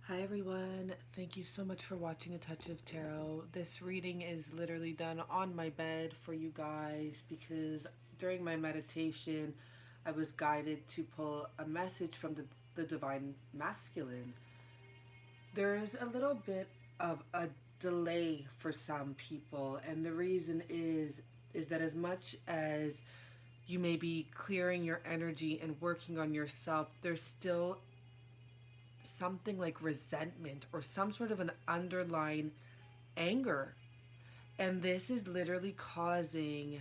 Hi everyone, thank you so much for watching A Touch of Tarot. This reading is literally done on my bed for you guys because during my meditation I was guided to pull a message from the Divine Masculine. There's a little bit of a delay for some people, and the reason is that as much as you may be clearing your energy and working on yourself, there's still something like resentment or some sort of an underlying anger. And this is literally causing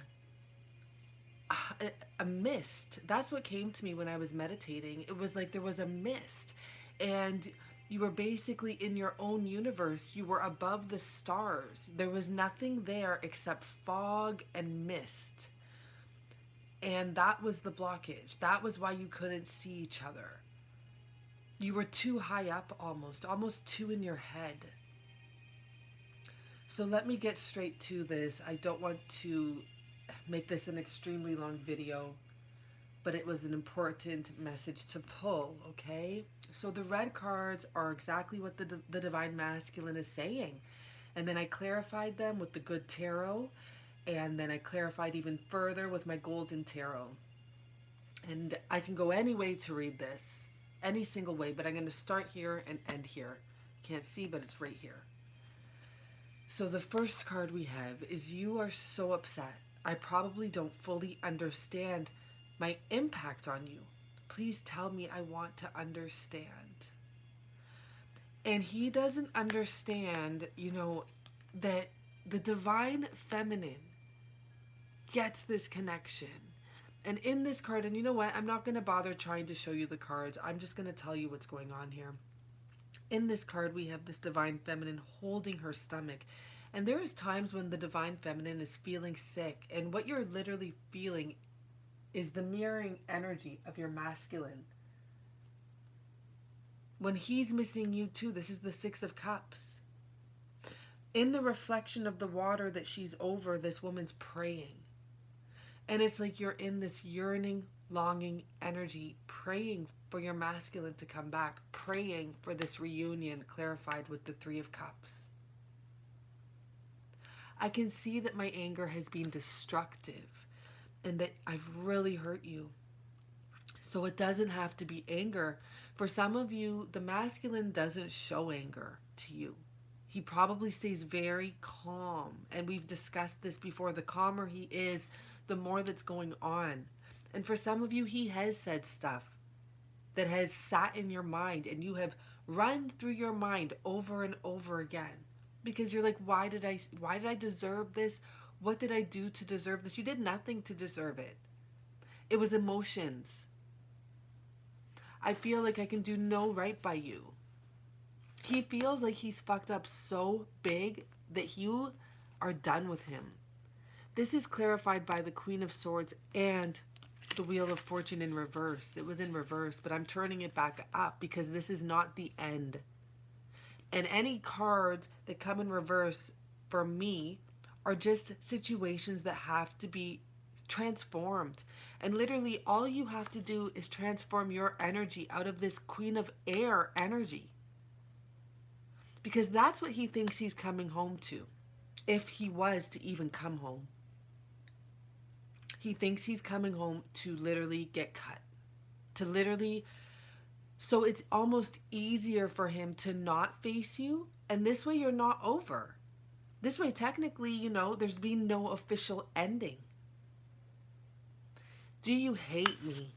a mist. That's what came to me when I was meditating. It was like there was a mist, and you were basically in your own universe. You were above the stars. There was nothing there except fog and mist. And that was the blockage. That was why you couldn't see each other. You were too high up, almost too in your head. So let me get straight to this. I don't want to make this an extremely long video, but it was an important message to pull, okay? So the red cards are exactly what the Divine Masculine is saying. And then I clarified them with the good tarot, and then I clarified even further with my golden tarot. And I can go any way to read this, any single way, but I'm going to start here and end here. Can't see, but it's right here. So the first card we have is you are so upset. I probably don't fully understand my impact on you. Please tell me I want to understand. And he doesn't understand, that the divine feminine gets this connection. And in this card, and you know what? I'm not going to bother trying to show you the cards. I'm just going to tell you what's going on here. In this card, we have this divine feminine holding her stomach. And there is times when the divine feminine is feeling sick. And what you're literally feeling is the mirroring energy of your masculine. When he's missing you too, this is the Six of Cups. In the reflection of the water that she's over, this woman's praying. And it's like you're in this yearning, longing energy, praying for your masculine to come back, praying for this reunion clarified with the Three of Cups. I can see that my anger has been destructive and that I've really hurt you. So it doesn't have to be anger. For some of you, the masculine doesn't show anger to you. He probably stays very calm. And we've discussed this before. The calmer he is, the more that's going on. And for some of you, he has said stuff that has sat in your mind and you have run through your mind over and over again because you're like, why did I deserve this? What did I do to deserve this? You did nothing to deserve it. It was emotions. I feel like I can do no right by you. He feels like he's fucked up so big that you are done with him. This is clarified by the Queen of Swords and the Wheel of Fortune in reverse. It was in reverse, but I'm turning it back up because this is not the end. And any cards that come in reverse for me are just situations that have to be transformed. And literally all you have to do is transform your energy out of this Queen of Air energy. Because that's what he thinks he's coming home to, if he was to even come home. He thinks he's coming home to literally get cut. To literally, so it's almost easier for him to not face you. And this way you're not over. This way, technically, there's been no official ending. Do you hate me?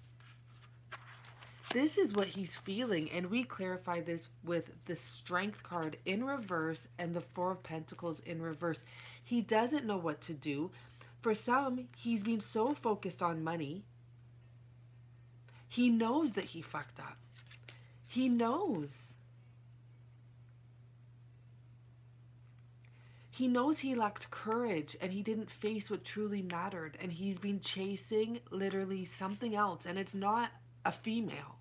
This is what he's feeling. And we clarify this with the Strength card in reverse and the Four of Pentacles in reverse. He doesn't know what to do. For some, he's been so focused on money. He knows that he fucked up. He knows. He knows he lacked courage and he didn't face what truly mattered. And he's been chasing literally something else. And it's not a female.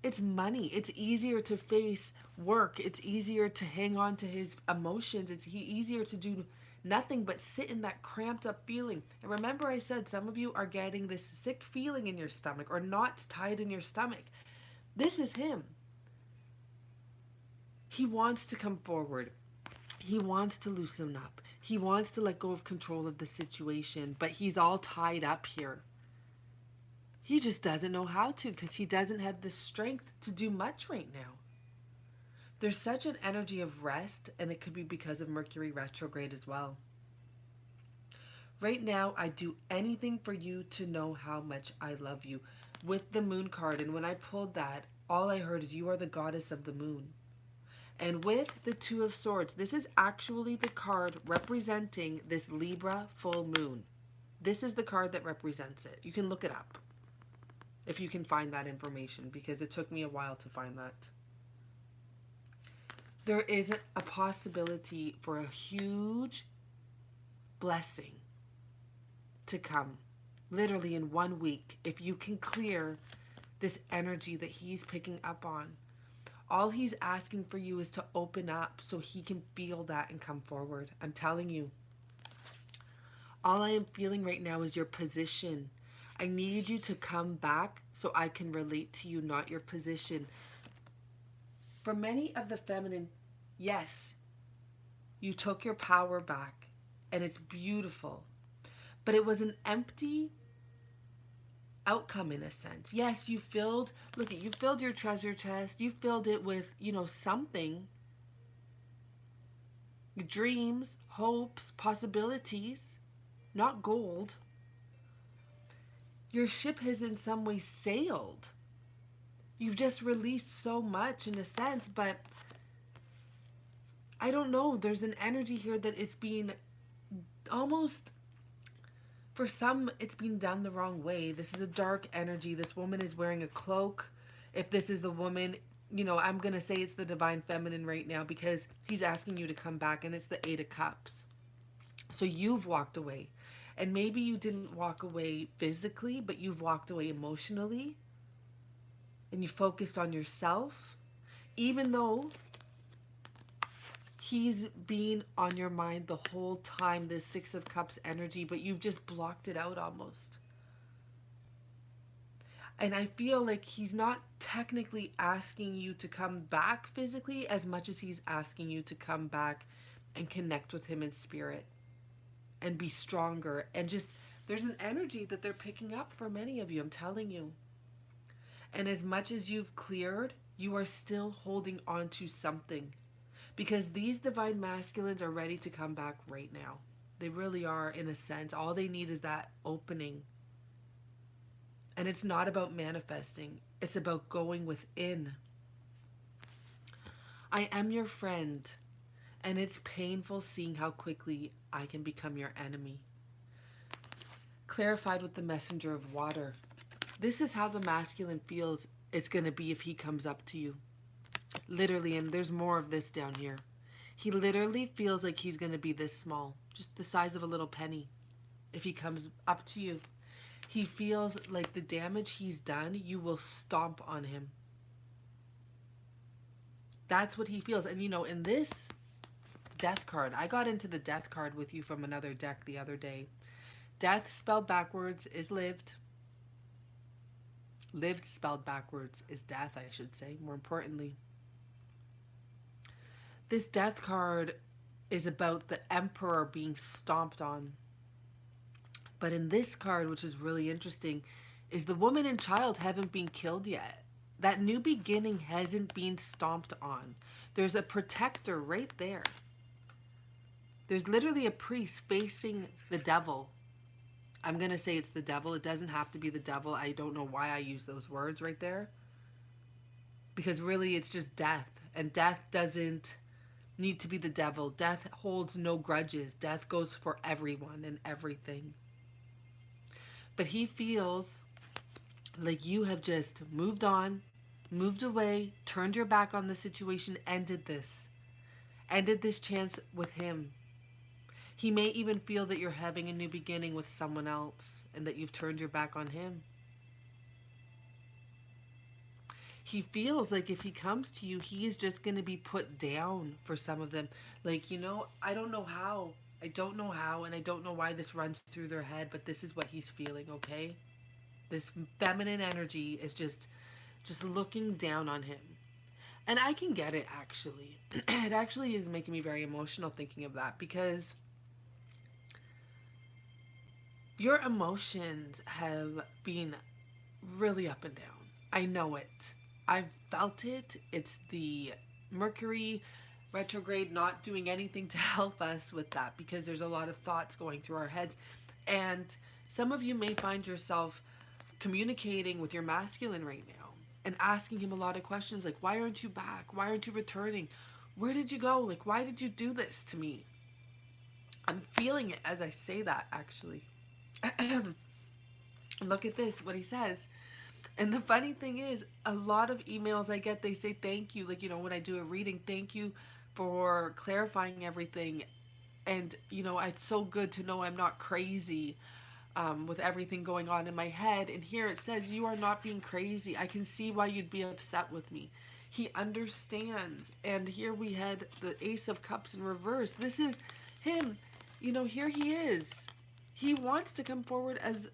It's money. It's easier to face work. It's easier to hang on to his emotions. It's easier to do nothing but sit in that cramped up feeling. And remember I said some of you are getting this sick feeling in your stomach or knots tied in your stomach. This is him. He wants to come forward. He wants to loosen up. He wants to let go of control of the situation, but he's all tied up here. He just doesn't know how to because he doesn't have the strength to do much right now. There's such an energy of rest, and it could be because of Mercury retrograde as well. Right now, I do anything for you to know how much I love you. With the moon card, and when I pulled that, all I heard is you are the goddess of the moon. And with the Two of Swords, this is actually the card representing this Libra full moon. This is the card that represents it. You can look it up if you can find that information, because it took me a while to find that. There is a possibility for a huge blessing to come, literally in 1 week, if you can clear this energy that he's picking up on. All he's asking for you is to open up so he can feel that and come forward. I'm telling you. All I am feeling right now is your position. I need you to come back so I can relate to you, not your position. For many of the feminine, yes, you took your power back and it's beautiful. But it was an empty outcome in a sense. Yes, you filled, look at, you filled your treasure chest. You filled it with, something. Dreams, hopes, possibilities, not gold. Your ship has in some way sailed. You've just released so much in a sense, but I don't know. There's an energy here that it's being almost, for some, it's being done the wrong way. This is a dark energy. This woman is wearing a cloak. If this is the woman, I'm going to say it's the divine feminine right now because he's asking you to come back, and it's the Eight of Cups. So you've walked away. And maybe you didn't walk away physically, but you've walked away emotionally. And you focused on yourself. Even though he's been on your mind the whole time, this Six of Cups energy, but you've just blocked it out almost. And I feel like he's not technically asking you to come back physically as much as he's asking you to come back and connect with him in spirit and be stronger. And just, there's an energy that they're picking up for many of you, I'm telling you. And as much as you've cleared, you are still holding on to something. Because these divine masculines are ready to come back right now. They really are, in a sense. All they need is that opening. And it's not about manifesting. It's about going within. I am your friend. And it's painful seeing how quickly I can become your enemy. Clarified with the messenger of water. This is how the masculine feels it's going to be if he comes up to you. Literally, and there's more of this down here. He literally feels like he's going to be this small, just the size of a little penny, if he comes up to you. He feels like the damage he's done, you will stomp on him. That's what he feels. And in this Death card, I got into the Death card with you from another deck the other day. Death spelled backwards is lived. Lived spelled backwards is death, I should say, more importantly. This Death card is about the Emperor being stomped on. But in this card, which is really interesting, is the woman and child haven't been killed yet. That new beginning hasn't been stomped on. There's a protector right there. There's literally a priest facing the devil. I'm going to say it's the devil. It doesn't have to be the devil. I don't know why I use those words right there. Because really it's just death. And death doesn't need to be the devil. Death holds no grudges. Death goes for everyone and everything. But he feels like you have just moved on, moved away, turned your back on the situation, ended this. Ended this chance with him. He may even feel that you're having a new beginning with someone else and that you've turned your back on him. He feels like if he comes to you, he is just going to be put down for some of them. Like, I don't know how. I don't know how, and I don't know why this runs through their head, but this is what he's feeling, okay? This feminine energy is just looking down on him. And I can get it actually. It actually is making me very emotional thinking of that because your emotions have been really up and down. I know it. I've felt it. It's the Mercury retrograde not doing anything to help us with that because there's a lot of thoughts going through our heads. And some of you may find yourself communicating with your masculine right now and asking him a lot of questions like, why aren't you back? Why aren't you returning? Where did you go? Like, why did you do this to me? I'm feeling it as I say that, actually. Look at this, what he says. And the funny thing is, a lot of emails I get, they say thank you. Like, when I do a reading, thank you for clarifying everything. And, it's so good to know I'm not crazy with everything going on in my head. And here it says, you are not being crazy. I can see why you'd be upset with me. He understands. And here we had the Ace of Cups in reverse. This is him. Here he is. He wants to come forward as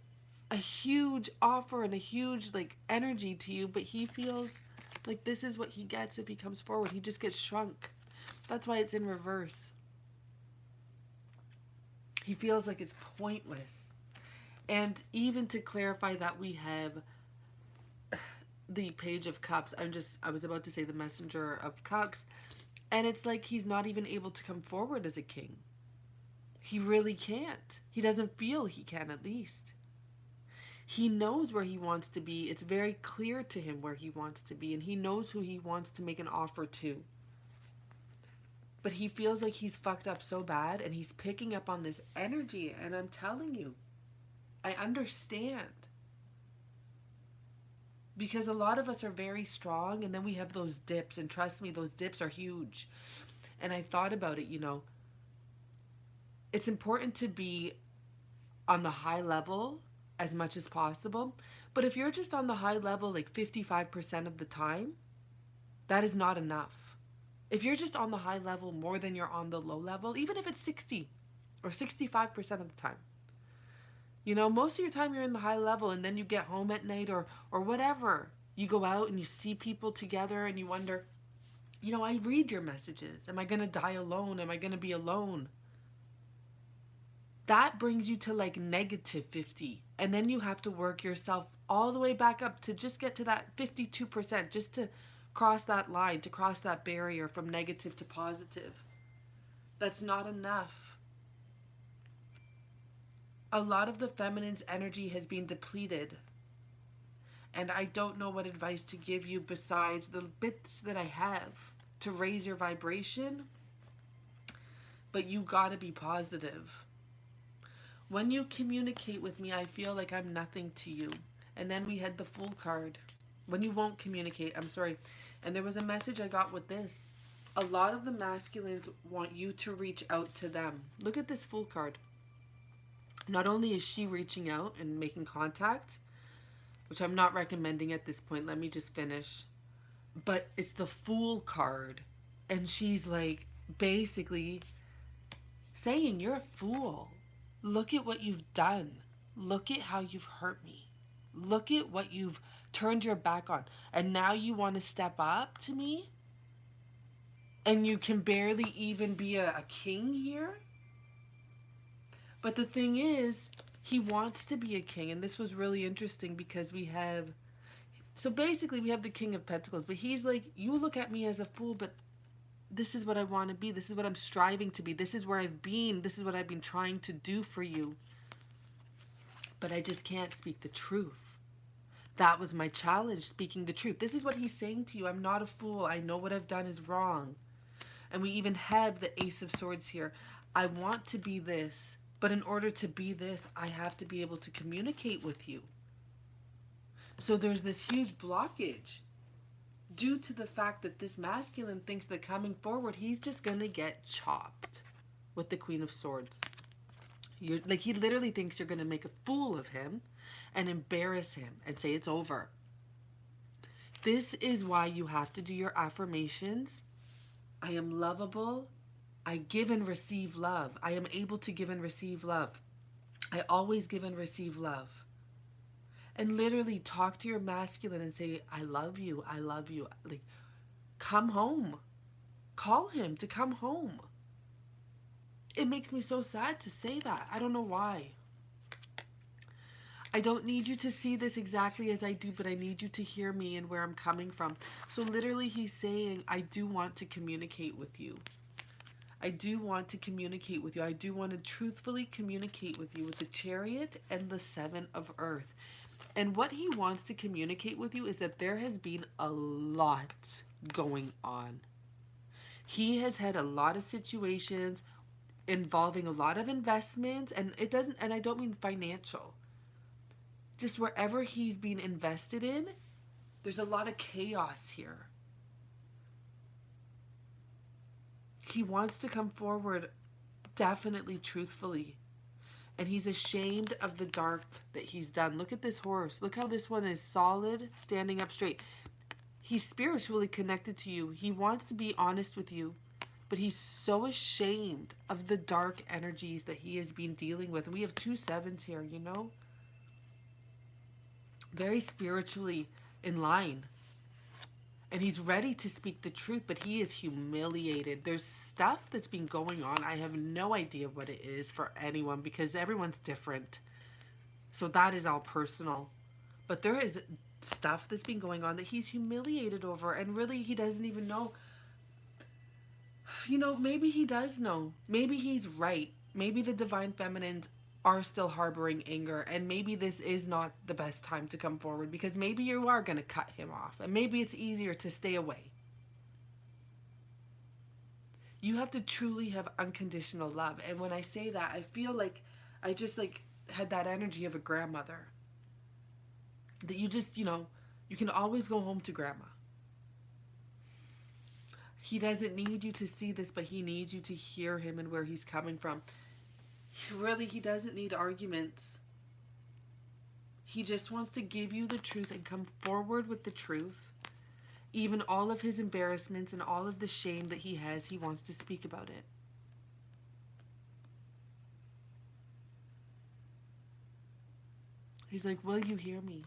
a huge offer and a huge energy to you, but he feels like this is what he gets if he comes forward. He just gets shrunk. That's why it's in reverse. He feels like it's pointless. And even to clarify that, we have the Page of Cups. I was about to say the Messenger of Cups, and it's like he's not even able to come forward as a king. He really can't. He doesn't feel he can, at least. He knows where he wants to be. It's very clear to him where he wants to be, and he knows who he wants to make an offer to. But he feels like he's fucked up so bad, and he's picking up on this energy, and I'm telling you, I understand. Because a lot of us are very strong, and then we have those dips, and trust me, those dips are huge. And I thought about it, it's important to be on the high level as much as possible. But if you're just on the high level 55% of the time, that is not enough. If you're just on the high level more than you're on the low level, even if it's 60 or 65% of the time, most of your time you're in the high level, and then you get home at night or whatever. You go out and you see people together and you wonder, I read your messages. Am I going to die alone? Am I going to be alone? That brings you to negative 50. And then you have to work yourself all the way back up to just get to that 52%, just to cross that line, to cross that barrier from negative to positive. That's not enough. A lot of the feminine's energy has been depleted. And I don't know what advice to give you besides the bits that I have to raise your vibration. But you gotta be positive. When you communicate with me, I feel like I'm nothing to you. And then we had the Fool card. When you won't communicate, I'm sorry. And there was a message I got with this. A lot of the masculines want you to reach out to them. Look at this Fool card. Not only is she reaching out and making contact, which I'm not recommending at this point, let me just finish, but it's the Fool card. And she's basically saying, you're a fool. Look at what you've done. Look at how you've hurt me. Look at what you've turned your back on. And now you want to step up to me? And you can barely even be a king here? But the thing is, he wants to be a king. And this was really interesting because we have the King of Pentacles. But he's like, you look at me as a fool, but this is what I want to be. This is what I'm striving to be. This is where I've been. This is what I've been trying to do for you. But I just can't speak the truth. That was my challenge, speaking the truth. This is what he's saying to you. I'm not a fool. I know what I've done is wrong. And we even have the Ace of Swords here. I want to be this, but in order to be this, I have to be able to communicate with you. So there's this huge blockage due to the fact that this masculine thinks that coming forward, he's just going to get chopped with the Queen of Swords. He literally thinks you're going to make a fool of him and embarrass him and say it's over. This is why you have to do your affirmations. I am lovable. I give and receive love. I am able to give and receive love. I always give and receive love. And literally talk to your masculine and say, I love you. I love you. come home. Call him to come home. It makes me so sad to say that. I don't know why. I don't need you to see this exactly as I do, but I need you to hear me and where I'm coming from. So literally he's saying, I do want to communicate with you. I do want to communicate with you. I do want to truthfully communicate with you with the Chariot and the Seven of Earth. And what he wants to communicate with you is that there has been a lot going on. He has had a lot of situations involving a lot of investments, and I don't mean financial. Just wherever he's been invested in, there's a lot of chaos here. He wants to come forward definitely truthfully. And he's ashamed of the dark that he's done. Look at this horse. Look how this one is solid, standing up straight. He's spiritually connected to you. He wants to be honest with you. But he's so ashamed of the dark energies that he has been dealing with. And we have 2 sevens here, you know? Very spiritually in line. And he's ready to speak the truth, but he is humiliated. There's stuff that's been going on. I have no idea what it is for anyone because everyone's different. So that is all personal. But there is stuff that's been going on that he's humiliated over, and really he doesn't even know. You know, maybe he does know. Maybe he's right. Maybe the divine feminines are still harboring anger, and maybe this is not the best time to come forward because maybe you are going to cut him off, and maybe it's easier to stay away. You have to truly have unconditional love, and when I say that, I feel like I just had that energy of a grandmother that you just, you know, you can always go home to grandma. He doesn't need you to see this, but he needs you to hear him and where he's coming from. Really, he doesn't need arguments. He just wants to give you the truth and come forward with the truth. Even all of his embarrassments and all of the shame that he has, he wants to speak about it. He's like, will you hear me?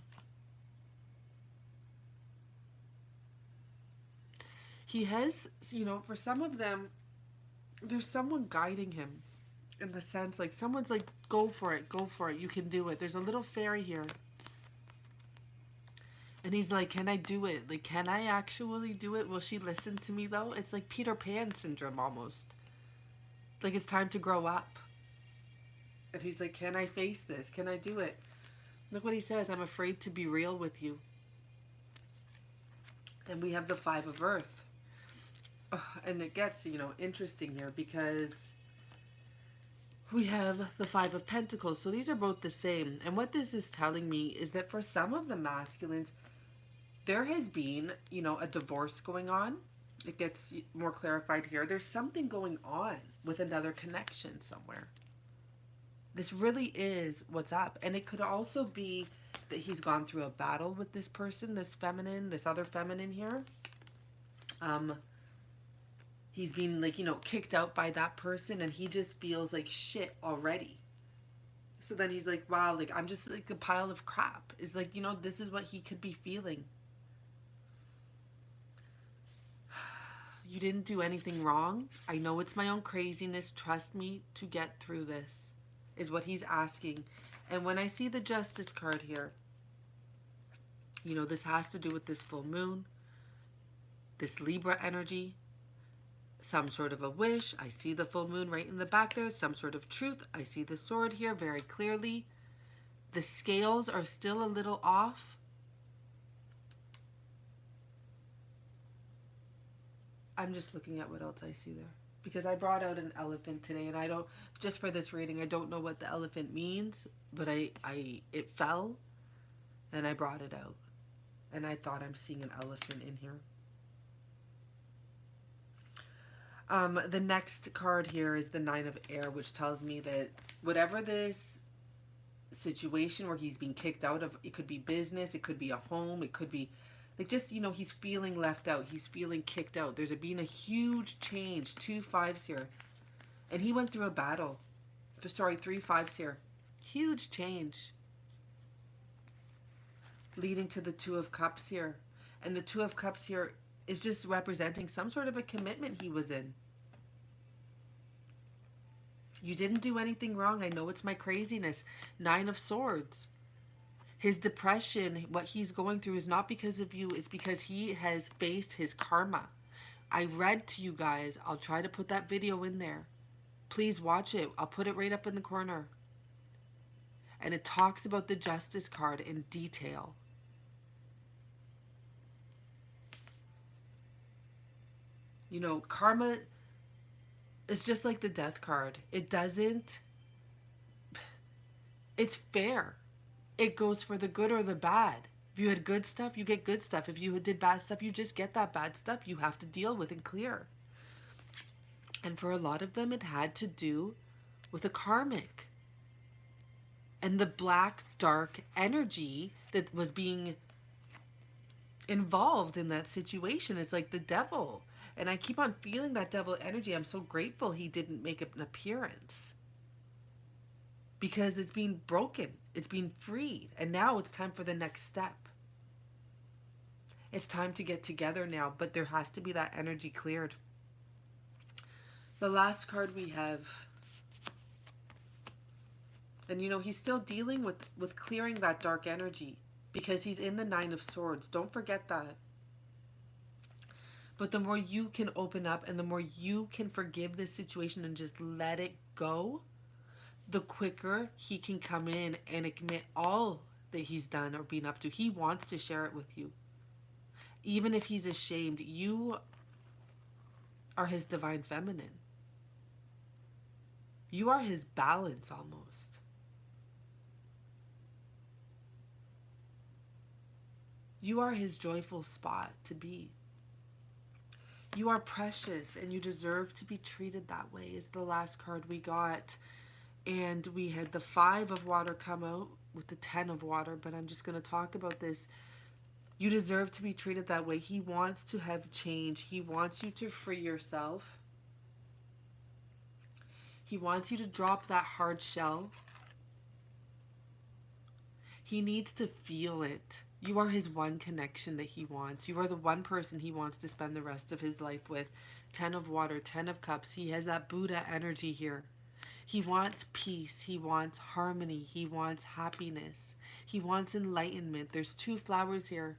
He has, you know, for some of them, there's someone guiding him. In the sense, like, someone's like, go for it, you can do it. There's a little fairy here. And he's like, can I do it? Like, can I actually do it? Will she listen to me, though? It's like Peter Pan syndrome, almost. Like, it's time to grow up. And he's like, can I face this? Can I do it? Look what he says, I'm afraid to be real with you. And we have the 5 of Earth. And it gets, you know, interesting here because we have the 5 of Pentacles. So these are both the same. And what this is telling me is that for some of the masculines, there has been, you know, a divorce going on. It gets more clarified here. There's something going on with another connection somewhere. This really is what's up. And it could also be that he's gone through a battle with this person, this feminine, this other feminine here. He's been, like, you know, kicked out by that person, and he just feels like shit already. So then he's like, wow, like, I'm just like a pile of crap. It's like, you know, this is what he could be feeling. You didn't do anything wrong. I know it's my own craziness. Trust me to get through this, is what he's asking. And when I see the Justice card here, you know, this has to do with this full moon, this Libra energy, some sort of a wish. I see the full moon right in the back there. Some sort of truth. I see the sword here very clearly. The scales are still a little off. I'm just looking at what else I see there. Because I brought out an elephant today, and I don't, just for this reading, I don't know what the elephant means, but it fell, and I brought it out. And I thought I'm seeing an elephant in here. The next card here is the 9 of Air, which tells me that whatever this situation where he's being kicked out of, it could be business, it could be a home, it could be, like, just, you know, he's feeling left out, he's feeling kicked out. There's been a huge change. 2 5s here. And he went through a battle. Sorry, 3 5s here. Huge change. Leading to the 2 of Cups here. And the 2 of Cups here is just representing some sort of a commitment he was in. You didn't do anything wrong. I know it's my craziness. Nine of Swords. His depression, what he's going through is not because of you. It's because he has faced his karma. I read to you guys. I'll try to put that video in there. Please watch it. I'll put it right up in the corner. And it talks about the Justice card in detail. You know, karma is just like the Death card. It doesn't... It's fair. It goes for the good or the bad. If you had good stuff, you get good stuff. If you did bad stuff, you just get that bad stuff you have to deal with and clear. And for a lot of them, it had to do with a karmic. And the black, dark energy that was being involved in that situation. It's like the devil. And I keep on feeling that devil energy. I'm so grateful he didn't make an appearance. Because it's being broken. It's being freed. And now it's time for the next step. It's time to get together now. But there has to be that energy cleared. The last card we have... And you know, he's still dealing with clearing that dark energy. Because he's in the Nine of Swords. Don't forget that. But the more you can open up and the more you can forgive this situation and just let it go, the quicker he can come in and admit all that he's done or been up to. He wants to share it with you. Even if he's ashamed, you are his divine feminine. You are his balance almost. You are his joyful spot to be. You are precious and you deserve to be treated that way is the last card we got. And we had the 5 of water come out with the 10 of water, but I'm just going to talk about this. You deserve to be treated that way. He wants to have change. He wants you to free yourself. He wants you to drop that hard shell. He needs to feel it. You are his one connection that he wants. You are the one person he wants to spend the rest of his life with. 10 of water, 10 of cups. He has that Buddha energy here. He wants peace. He wants harmony. He wants happiness. He wants enlightenment. There's 2 flowers here.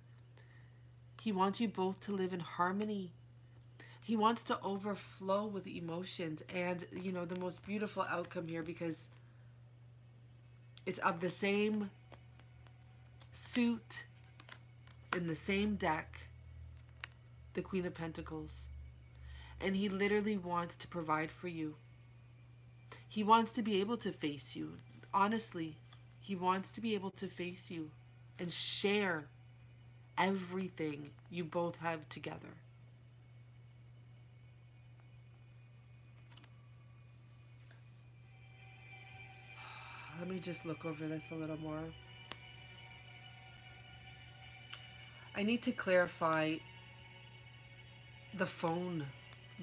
He wants you both to live in harmony. He wants to overflow with emotions. And, you know, the most beautiful outcome here, because it's of the same suit in the same deck, the Queen of Pentacles. And he literally wants to provide for you. He wants to be able to face you. Honestly, he wants to be able to face you and share everything you both have together. Let me just look over this a little more. I need to clarify the phone,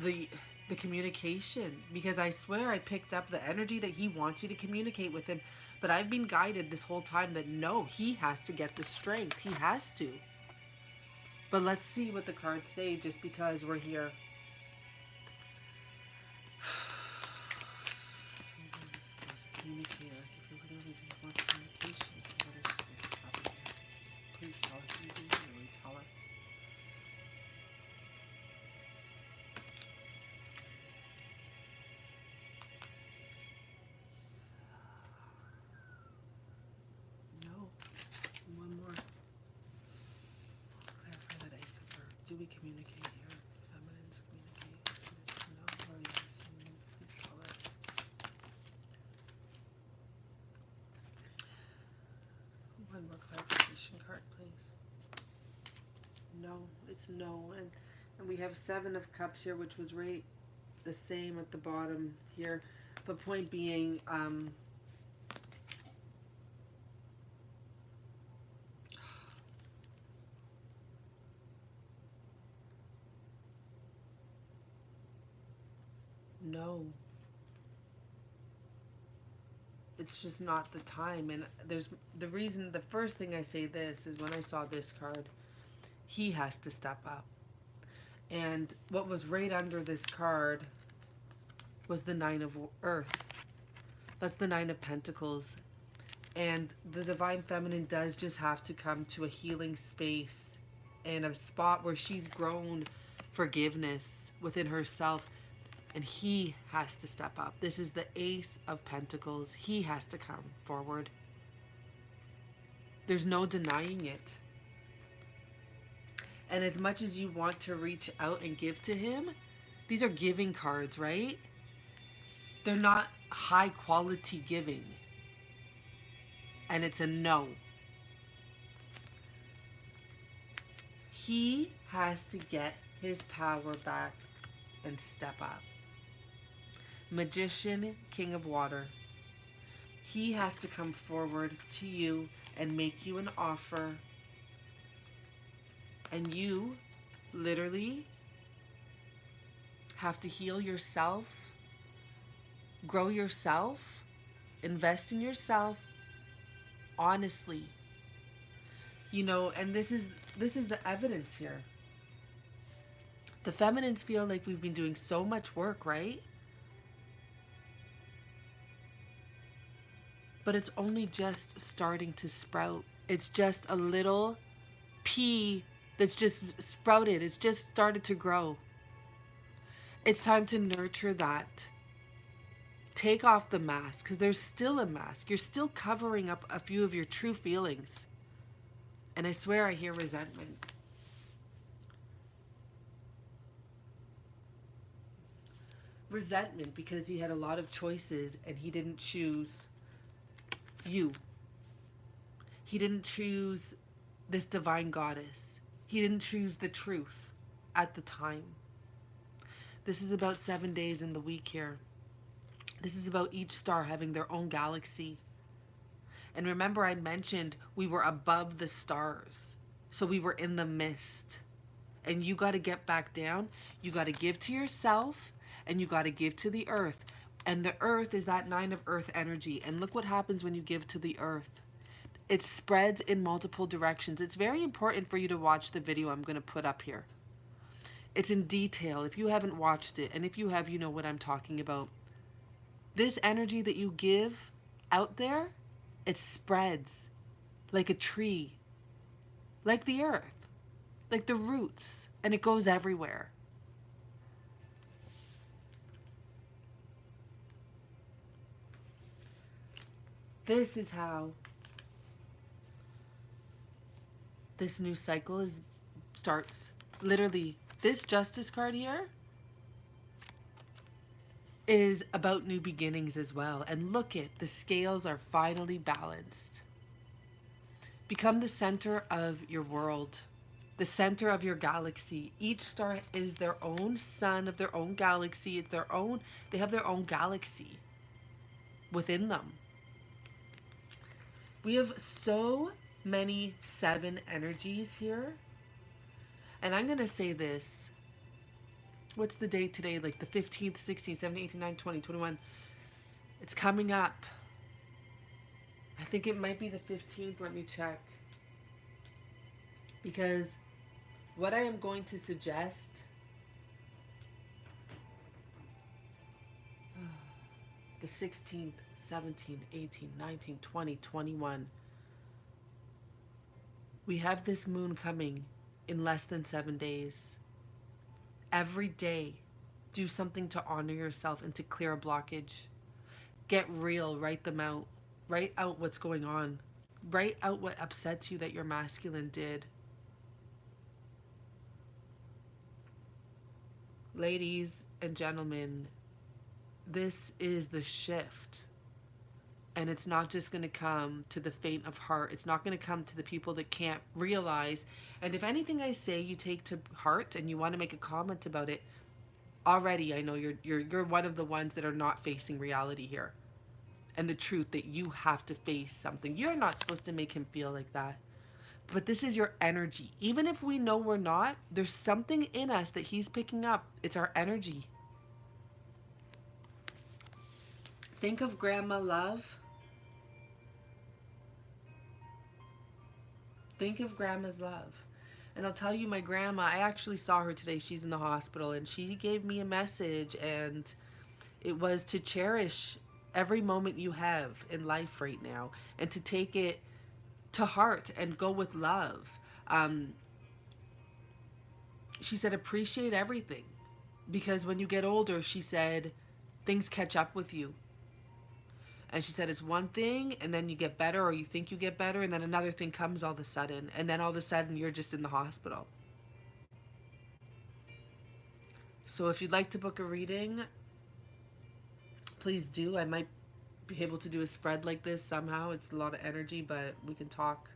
the communication, because I swear I picked up the energy that he wants you to communicate with him, but I've been guided this whole time that no, he has to get the strength. He has to. But let's see what the cards say just because we're here. Please tell us what you do. Really tell us. No. One more. Clarify that Ace of Earth. Do we communicate here? Feminines communicate. No or yes? Please tell us. One more clarification card, please. No, it's no. And we have 7 of Cups here, which was right the same at the bottom here. But point being, no. It's just not the time. And there's the reason, the first thing I say this is when I saw this card, he has to step up. And what was right under this card was the Nine of Earth. That's the Nine of Pentacles. And the Divine Feminine does just have to come to a healing space and a spot where she's grown forgiveness within herself. And he has to step up. This is the Ace of Pentacles. He has to come forward. There's no denying it. And as much as you want to reach out and give to him, these are giving cards, right? They're not high quality giving. And it's a no. He has to get his power back and step up. Magician, King of Water. He has to come forward to you and make you an offer. And you literally have to heal yourself, grow yourself, invest in yourself, honestly. You know, and this is the evidence here. The feminines feel like we've been doing so much work, right? But it's only just starting to sprout. It's just a little pea that's just sprouted. It's just started to grow. It's time to nurture that. Take off the mask, because there's still a mask. You're still covering up a few of your true feelings. And I swear I hear resentment. Resentment because he had a lot of choices and he didn't choose you. He didn't choose this divine goddess. He didn't choose the truth at the time. This is about 7 days in the week here. This is about each star having their own galaxy. And remember, I mentioned we were above the stars. So we were in the mist. And you got to get back down. You got to give to yourself. And you got to give to the earth. And the earth is that Nine of Earth energy. And look what happens when you give to the earth. It spreads in multiple directions. It's very important for you to watch the video I'm going to put up here. It's in detail. If you haven't watched it, and if you have, you know what I'm talking about. This energy that you give out there, it spreads like a tree, like the earth, like the roots, and it goes everywhere. This is how this new cycle starts. Literally, this Justice card here is about new beginnings as well. And look it, the scales are finally balanced. Become the center of your world, the center of your galaxy. Each star is their own sun of their own galaxy. It's their own, they have their own galaxy within them. We have so many 7 energies here. And I'm going to say this. What's the date today? Like the 15th, 16th, 17th, 18th, 19th, 20th, 21. It's coming up. I think it might be the 15th. Let me check. Because what I am going to suggest, the 16th, 17th, 18th, 19th, 20th, 21. We have this moon coming in less than 7 days. Every day, do something to honor yourself and to clear a blockage. Get real, write them out. Write out what's going on. Write out what upsets you that your masculine did. Ladies and gentlemen, this is the shift. And it's not just going to come to the faint of heart. It's not going to come to the people that can't realize. And if anything I say you take to heart and you want to make a comment about it, already I know you're one of the ones that are not facing reality here. And the truth that you have to face something. You're not supposed to make him feel like that. But this is your energy. Even if we know we're not, there's something in us that he's picking up. It's our energy. Think of Grandma Love. Think of Grandma's love. And I'll tell you, my grandma, I actually saw her today. She's in the hospital, and she gave me a message, and it was to cherish every moment you have in life right now and to take it to heart and go with love. Um, she said, appreciate everything because when you get older, she said, things catch up with you. And she said, it's one thing, and then you get better, or you think you get better, and then another thing comes all of a sudden, and then all of a sudden, you're just in the hospital. So if you'd like to book a reading, please do. I might be able to do a spread like this somehow. It's a lot of energy, but we can talk.